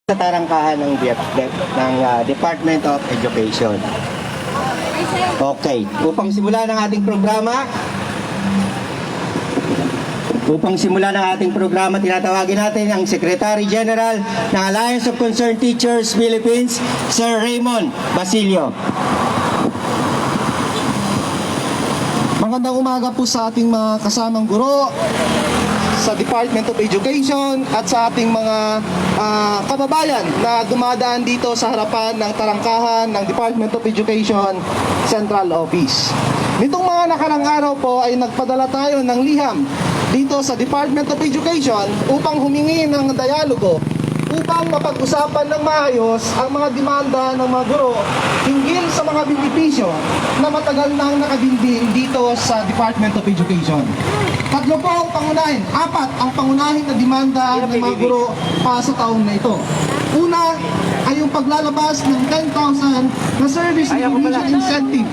Sa tarangkahan ng DepEd ng Department of Education. Okay, upang simulan ang ating programa, tinatawagin natin ang Secretary General ng Alliance of Concerned Teachers Philippines, Sir Raymond Basilio. Magandang umaga po sa ating mga kasamang guro sa Department of Education at sa ating mga kababayan na dumadaan dito sa harapan ng tarangkahan ng Department of Education Central Office. Nitong mga nakarang araw po ay nagpadala tayo ng liham dito sa Department of Education upang humingi ng dialogo upang mapag-usapan ng maayos ang mga demanda ng mga guro hinggil sa mga benepisyo na matagal nang nakadinding dito sa Department of Education. Tatlo po ang pangunahin, apat ang pangunahin na demanda ng mga guro para sa taon na ito. Una ay yung paglalabas ng 10,000 na service recognition incentive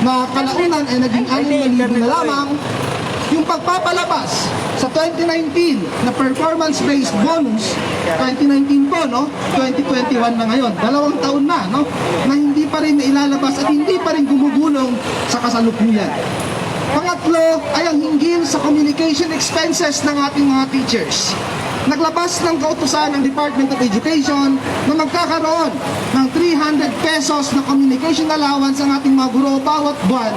na kalaunan ay naging 6,000 na lamang. Yung pagpapalabas sa 2019 na performance-based bonus, 2019 po, no? 2021 na ngayon, 2 taon na, no? Na hindi pa rin nailalabas at hindi pa rin gumugulong sa kasalukuyan. Pangatlo ay ang hinggil sa communication expenses ng ating mga teachers. Naglabas ng kautusan ng Department of Education na magkakaroon ng 300 pesos na communication allowance ang ating mga guro bawat buwan.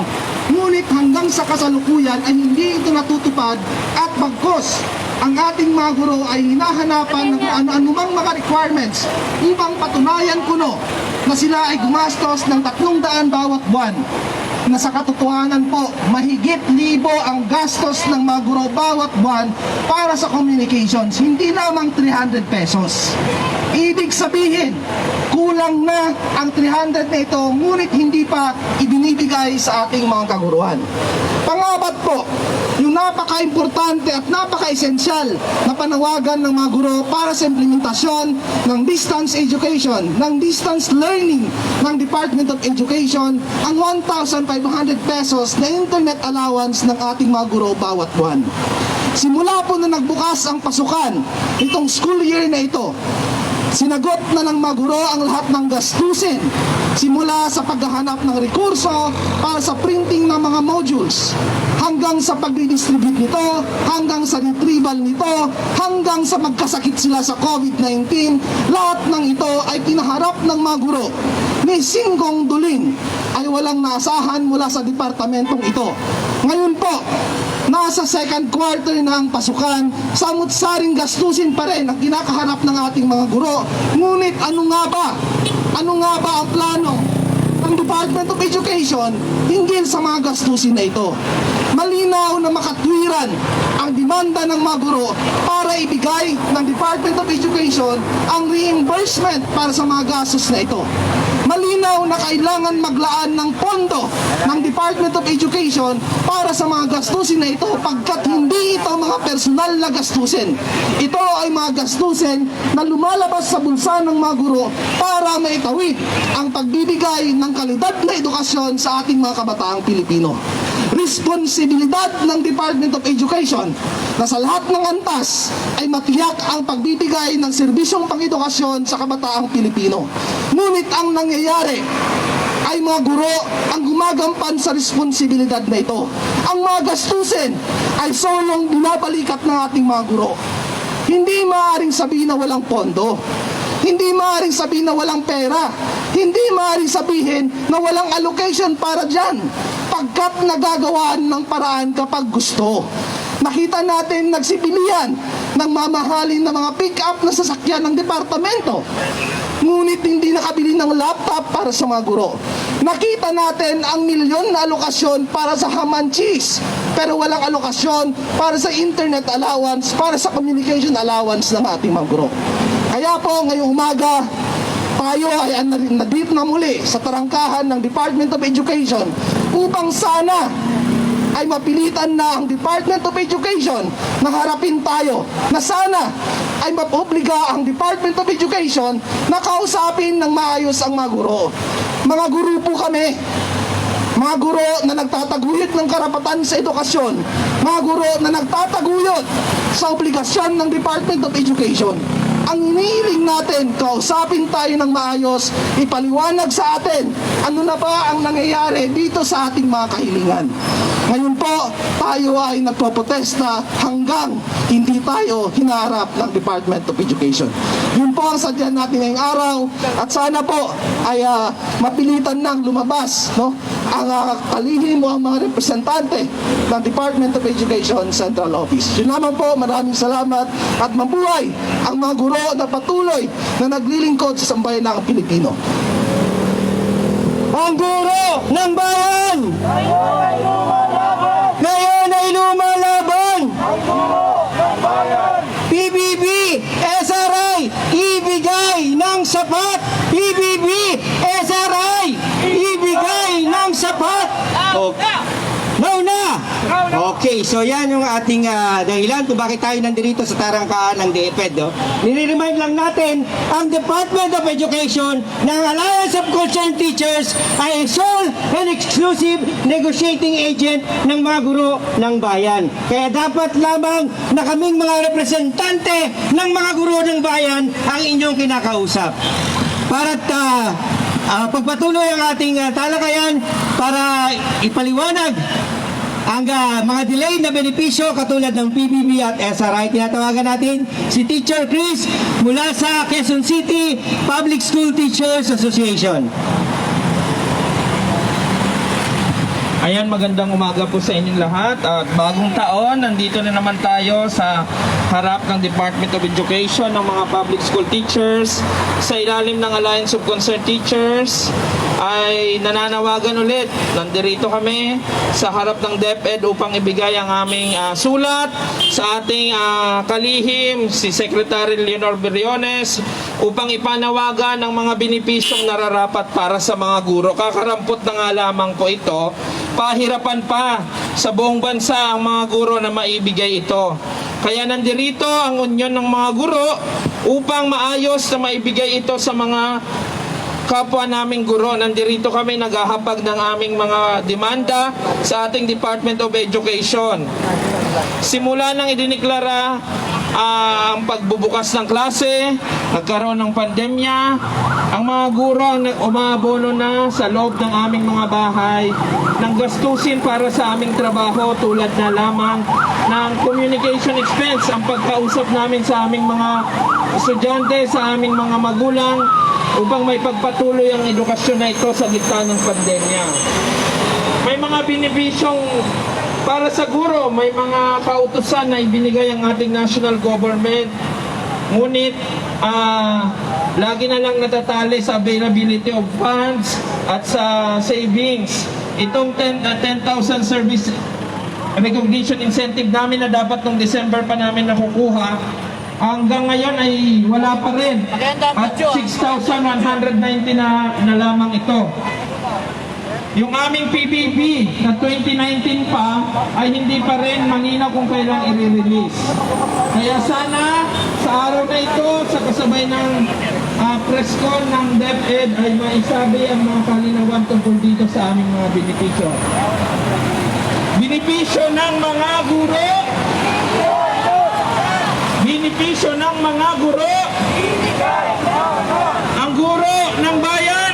Ngunit hanggang sa kasalukuyan ay hindi ito natutupad at bagkus ang ating mga guro ay hinahanapan ng ano-anumang mga requirements upang patunayan kuno na sila ay gumastos ng 300 bawat buwan. Na sa katotohanan po, mahigit 1,000 ang gastos ng mga guro bawat buwan para sa communications, hindi lamang 300 pesos. Ibig sabihin, kulang na ang 300 na ito, ngunit hindi pa ibinibigay sa ating mga kaguruan. Pangapat po, yung napaka-importante at napaka-esensyal na panawagan ng mga guro para sa implementasyon ng distance education, ng distance learning ng Department of Education, ang 1,500 pesos na internet allowance ng ating mga guro bawat buwan. Simula po na nagbukas ang pasukan itong school year na ito, sinagot na ng mga guro ang lahat ng gastusin, simula sa paghahanap ng rekurso para sa printing ng mga modules, hanggang sa pag-distribute nito, hanggang sa retrieval nito, hanggang sa magkasakit sila sa COVID-19, lahat ng ito ay pinaharap ng mga guro ni Singgong Duling ay walang naasahan mula sa departamentong ito. Ngayon po, nasa second quarter na ang pasukan, samut-saring gastusin pa rin ang kinakaharap ng ating mga guro. Ngunit ano nga ba ang plano ng Department of Education hinggil sa mga gastusin na ito? Malinaw na makatwiran ang demanda ng mga guro para ibigay ng Department of Education ang reimbursement para sa mga gastos na ito. Malinaw na kailangan maglaan ng pondo ng Department of Education para sa mga gastusin na ito pagkat hindi ito mga personal na gastusin. Ito ay mga gastusin na lumalabas sa bulsa ng mga guro para maitawid ang pagbibigay ng kalidad na edukasyon sa ating mga kabataang Pilipino. Responsibilidad ng Department of Education na sa lahat ng antas ay matiyak ang pagbibigay ng serbisyong pang-edukasyon sa kabataang Pilipino. Ngunit ang nangyayari ay mga guro ang gumagampan sa responsibilidad na ito. Ang mga gastusin ay solong binabalikat ng ating mga guro. Hindi maaaring sabihin na walang pondo. Hindi maaaring sabihin na walang pera. Hindi maaaring sabihin na walang allocation para dyan, pagkat nagagawaan ng paraan kapag gusto. Nakita natin nagsibilihan ng mamahalin na mga pick-up na sasakyan ng departamento, ngunit hindi nakabili ng laptop para sa mga guro. Nakita natin ang milyon na alokasyon para sa ham and cheese, pero walang alokasyon para sa internet allowance, para sa communication allowance ng ating mga guro. Kaya po ngayong umaga, tayo ay nandito na muli sa tarangkahan ng Department of Education upang sana ay mapilitan na ang Department of Education na harapin tayo, na sana ay mapobliga ang Department of Education na kausapin ng maayos ang mga guro. Mga guro po kami, mga guro na nagtataguyod ng karapatan sa edukasyon, mga guro na nagtataguyod sa obligasyon ng Department of Education. Ang iniiling natin, kausapin tayo ng maayos, ipaliwanag sa atin ano na ba ang nangyayari dito sa ating mga kahilingan. Ngayon po, tayo ay nagpoprotesta hanggang hindi tayo hinaharap ng Department of Education. Yun po ang sadya natin ngayong araw at sana po ay mapilitan nang lumabas, no, ang kalihim o ang mga representante ng Department of Education Central Office. Yun naman po, maraming salamat at mabuhay ang mga guro na patuloy na naglilingkod sa sambayan ng Pilipino. Ang guro ng bayan! Ngayon ay lumalaban! PBB, SRI, ibigay ng sapat! PBB, SRI, ibigay ng sapat! No na! Okay, so yan yung ating dahilan kung bakit tayo nandito sa tarangkaan ng DepEd. No? Nire-remind lang natin, ang Department of Education ng Alliance of Concerned Teachers ay sole and exclusive negotiating agent ng mga guro ng bayan. Kaya dapat lamang na kaming mga representante ng mga guro ng bayan ang inyong kinakausap. Para pagpatuloy ang ating talakayan para ipaliwanag ang mga delayed na benepisyo katulad ng PBB at SRI. Tinatawagan natin si Teacher Chris mula sa Quezon City Public School Teachers Association. Ayan, magandang umaga po sa inyong lahat at bagong taon, nandito na naman tayo sa harap ng Department of Education ng mga public school teachers sa ilalim ng Alliance of Concerned Teachers ay nananawagan ulit. Nandirito kami sa harap ng DepEd upang ibigay ang aming sulat sa ating kalihim, si Secretary Leonor Briones, upang ipanawagan ang mga benepisyong nararapat para sa mga guro. Kakarampot na nga lamang po ito, pahirapan pa sa buong bansa ang mga guro na maibigay ito. Kaya nandirito ang unyon ng mga guro upang maayos na maibigay ito sa mga kapwa naming guro. Nandirito kami naghahapag ng aming mga demanda sa ating Department of Education. Simula nang idiniklara ang pagbubukas ng klase, nagkaroon ng pandemya, ang mga guro ang umabono na sa loob ng aming mga bahay ng gastusin para sa aming trabaho tulad na lamang ng communication expense, ang pagkausap namin sa aming mga estudyante, sa aming mga magulang upang may pagpatuloy ang edukasyon na ito sa gitna ng pandemya. May mga benepisyong para sa guro, may mga kautusan na ibinigay ang ating national government. Ngunit, lagi na lang natatali sa availability of funds at sa savings. Itong 10,000 service recognition incentive namin na dapat nung December pa namin nakukuha, hanggang ngayon ay wala pa rin. At 6,190 na lamang ito. Yung aming PBB na 2019 pa ay hindi pa rin maninaw kung kailan i-release. Kaya sana sa araw na ito, sa kasabay ng press call ng DepEd ay maisabi ang mga kalinawan tungkol dito sa aming mga benepisyo. Benepisyo ng mga guro. Benepisyo ng mga guro. Ang guro ng bayan.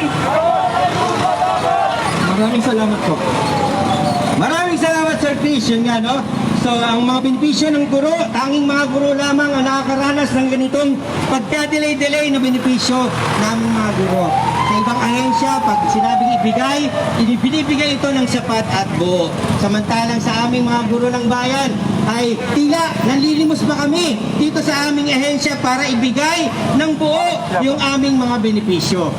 Maraming salamat po. Maraming salamat, Sir Chris. Yun nga, no? So, ang mga benepisyo ng guro, tanging mga guro lamang ang nakakaranas ng ganitong pagka-delay-delay na benepisyo ng mga guro. Sa ibang ahensya, pag sinabing ibigay, binibigay ito ng sapat at buo. Samantalang sa aming mga guro ng bayan, ay tila nanlilimos pa kami dito sa aming ahensya para ibigay ng buo yung aming mga benepisyo.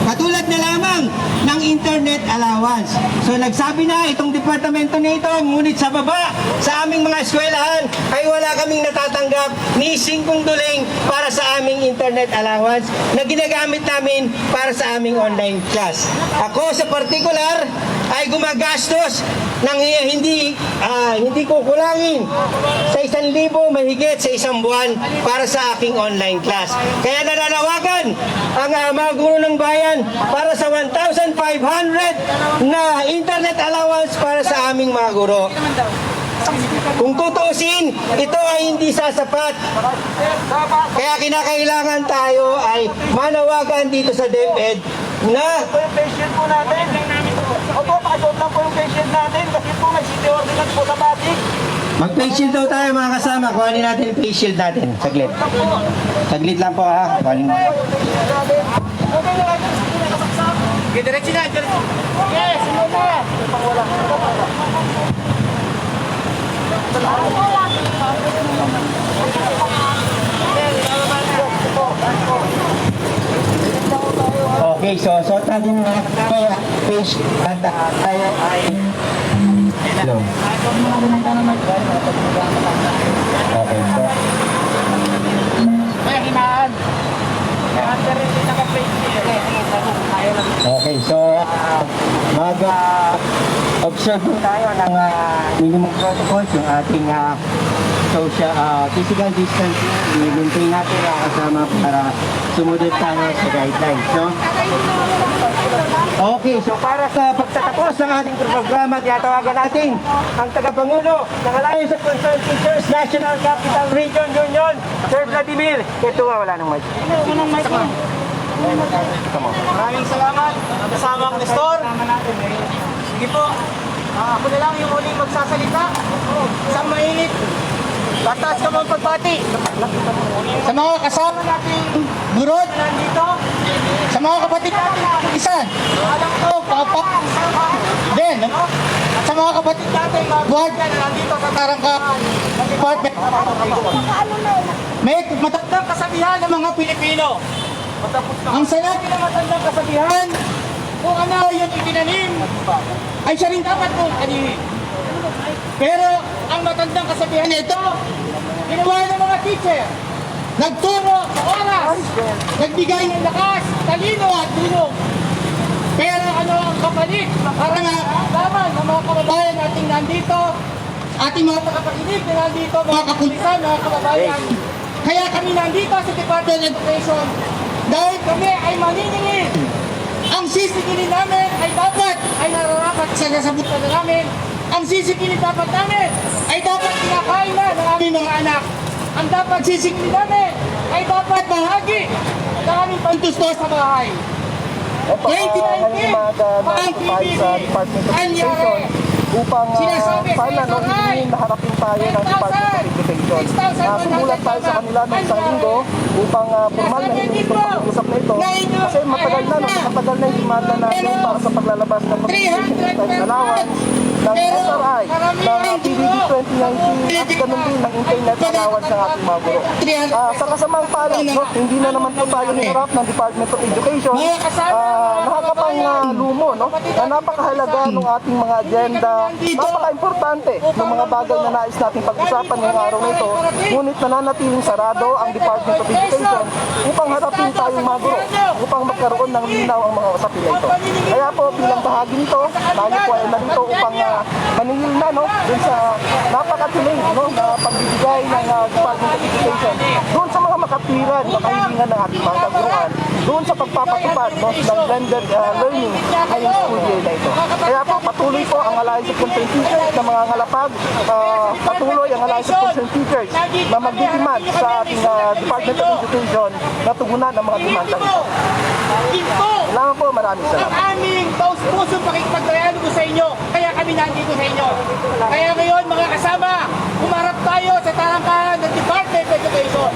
Katulad na lamang ng internet allowance. So nagsabi na itong departamento na ito, ngunit sa baba, sa aming mga eskwelahan, ay wala kaming natatanggap ni singkong duling para sa aming internet allowance na ginagamit namin para sa aming online class. Ako sa particular ay gumagastos ng hindi kukulangin sa 1,000 mahigit sa isang buwan para sa aking online class. Kaya nananawagan ang mga guro ng bayan para sa 1,500 na internet allowance para sa aming mga guro. Kung tutuusin, ito ay hindi sasapat. Kaya kinakailangan tayo ay manawagan dito sa DepEd na Ito yung patient po natin. Opo, pakisuot lang po yung patient natin kasi po may city ordinance po sa batik. mag-face shield daw tayo mga kasama. Kuhanin natin yung face shield natin. Saglit. Saglit lang po ha. Kuhanin. Okay na natin, hindi na kasaksak. Okay, diretso na, diretso. Yes, sunod na. Pangwala. Okay, so suot natin na kaya face at tayo ay hello. Okay, so Kaya hinaan. Kaya under rin naka-face niya. okay, so mag-observe tayo ng minimum protocols, yung ating physical distancing, i-maintain natin kasama para sumunod tayo sa guidelines, no? Okay, so para sa pagtatapos ng ating programa, tinatawagan natin ang tagapangulo ng Alliance of Concerned Teachers National Capital Region Union, Sir Vladimir. Ito wala nang mic. Maraming salamat. Kasama ang Nestor. Sige po. Ako na lang yung huling magsasalita. Isang mainit. Tatas ka mong pagbati. Sa mga kasama nating burod nandito. Sa mga kapatid natin isan. Alam ko, papa. Then, sa mga kapatid natin buhat na nandito sa Tarangkahan Department. May matandang kasabihan ng mga Pilipino. Ang salati ng matandang kasabihan, kung ano yung itinanim, ay siya rin dapat mong anihin. Pero ang matandang kasabihan nito, ginawa ng mga teacher, nagturo sa oras, nagbigay ng lakas, talino at tulong. Pero ano ang kapalit? Para nga laman ng mga kababayan nating nandito, ating mga tagapakinig na nandito, mga kapulisan, mga kababayan. Kaya kami nandito sa Department of Education dahil kami ay maniningil. Ang sisigilin namin ay dapat ay nararapat sa nasabutan na namin. Ang sisigilin dapat namin ay dapat kinakain na ng aming mga anak. Ang dapat sisigilin namin ay dapat bahagi ng aming pantusto sa bahay. 2019, ang PBB, ang yari, upang sinasabi sa sana no, Israel, hindi naharapin tayo ng Department of Education. 6,100 Sumulat tayo sa kanila ng isang linggo upang formal na hindi itong pag-usap na ito. Kasi matagal na, no, matagal na yung demanda natin para sa paglalabas ng Communication Allowance ng SRI, ng PBB 2019 at ganun din ng Internet Allowance ng ating mga guro. Sa kasamang palad, no, hindi na naman po tayo niharap ng Department of Education. Nakakapang lumo, no, na napakahalaga ng ating mga agenda, napaka-importante ng mga bagay na nais nating pag-usapan ngayong araw na ito, ngunit nananatiling sarado ang Department of Education upang harapin tayong mga guro, upang magkaroon ng linaw ang mga usapin na ito. Kaya po bilang bahagi nito, tayo po ay narito upang maningil na, no, dun sa napakatuloy, no, na pagbibigay ng Department of Education doon sa mga makatwiran na kahilingan ng ating mga kaguruan, doon sa pagpapatupad, no, ng blended learning ngayong school year na ito. Kaya po patuloy po ang Alliance of Concerned Teachers na mga ngalapag, patuloy ang Alliance of Concerned Teachers na magdidemand sa ating Department of Education na tugunan ang mga demanda ito. Ginto Salamat po, maraming ang salamat. aming taus-pusong pakikipagdialogo sa inyo. Kaya kami nandito sa inyo. Kaya ngayon mga kasama, umarap tayo sa tarangkahan ng Department of Education.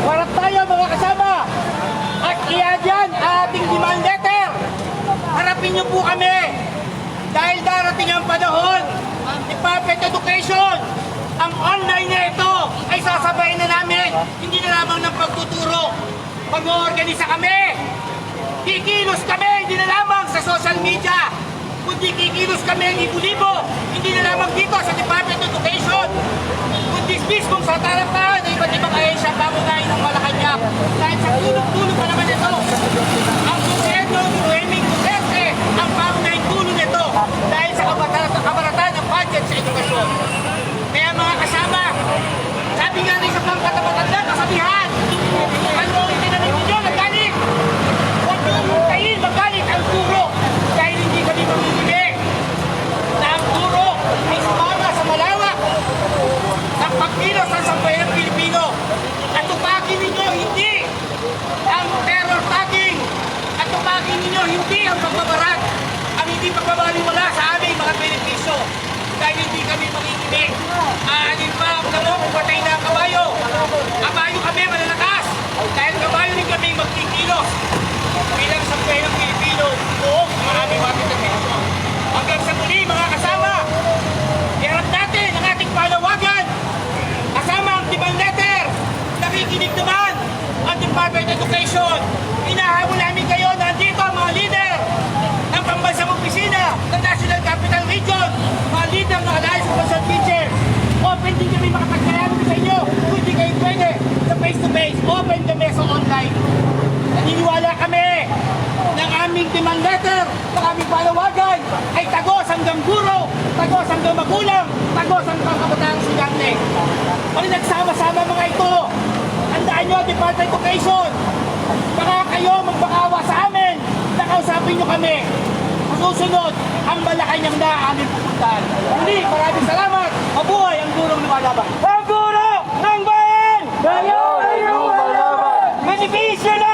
Umarap tayo mga kasama. At iadyan ang ating demand letter. Harapin niyo po kami. Dahil darating ang panahon, Department of Education, ang online na ito ay sasabayin na namin. Hindi na lamang ng pagtuturo. Pag-oorganisa kami. Kikilos kami, hindi na lamang sa social media. Kundi kikilos kami ang ibu-libo. Hindi na lamang dito sa Department of Education. Kundi mismo sa tarangkahan ng iba't ibang ahensya pamunahin ng Malacanang. Dahil sa tulong-tulong pa naman ito, ang gobyerno ni Eming Duterte ang pamunahin tulong nito dahil sa kabaratan ng budget sa edukasyon. Kaya mga kasama, sabi nga rin sa pangkatamatanda, kasabihan, ano ang tinanin ninyo, nagalit? Huwag nyo hintayin, magalit ang turo dahil hindi kami mamimili na ang turo ay sumama sa malawak magpapaliwala sa aming mga benepisyo dahil hindi kami makikinig. Aanin pa ang damo kung patay na ang kabayo. Kabayo kami malalakas dahil kabayo rin kami magkikilos. Bilang sambayanang Pilipino, buong maraming mga benepisyo. Hanggang sa muli mga kasama, iharap natin ang ating panawagan. Kasama ang demand letter. Nakikinig naman ang Department of Education. Inahabol namin kayo na andito ang mga leader ng pambansang opisina ng National Capital Region, mga leader ng Alliance of Concerned Teachers. Open din kami makapagkayaan sa inyo kung hindi kayo pwede sa face-to-face. Open kami sa online. Naniniwala kami ng aming demand letter, ng aming panawagan ay tagos hanggang guro, tagos hanggang magulang, tagos hanggang kabataang estudyante. Pag nagsama-sama mga ito, tandaan nyo, Department of Education, baka kayo magbakawa sa amin, nakausapin nyo kami. Susunod, ang Malacanang na aming pupuntahan. Muli, maraming salamat. Mabuhay ang gurong lumalaban. Ang guro ng bayan! Kayo ay lumalaban! Benepisyo na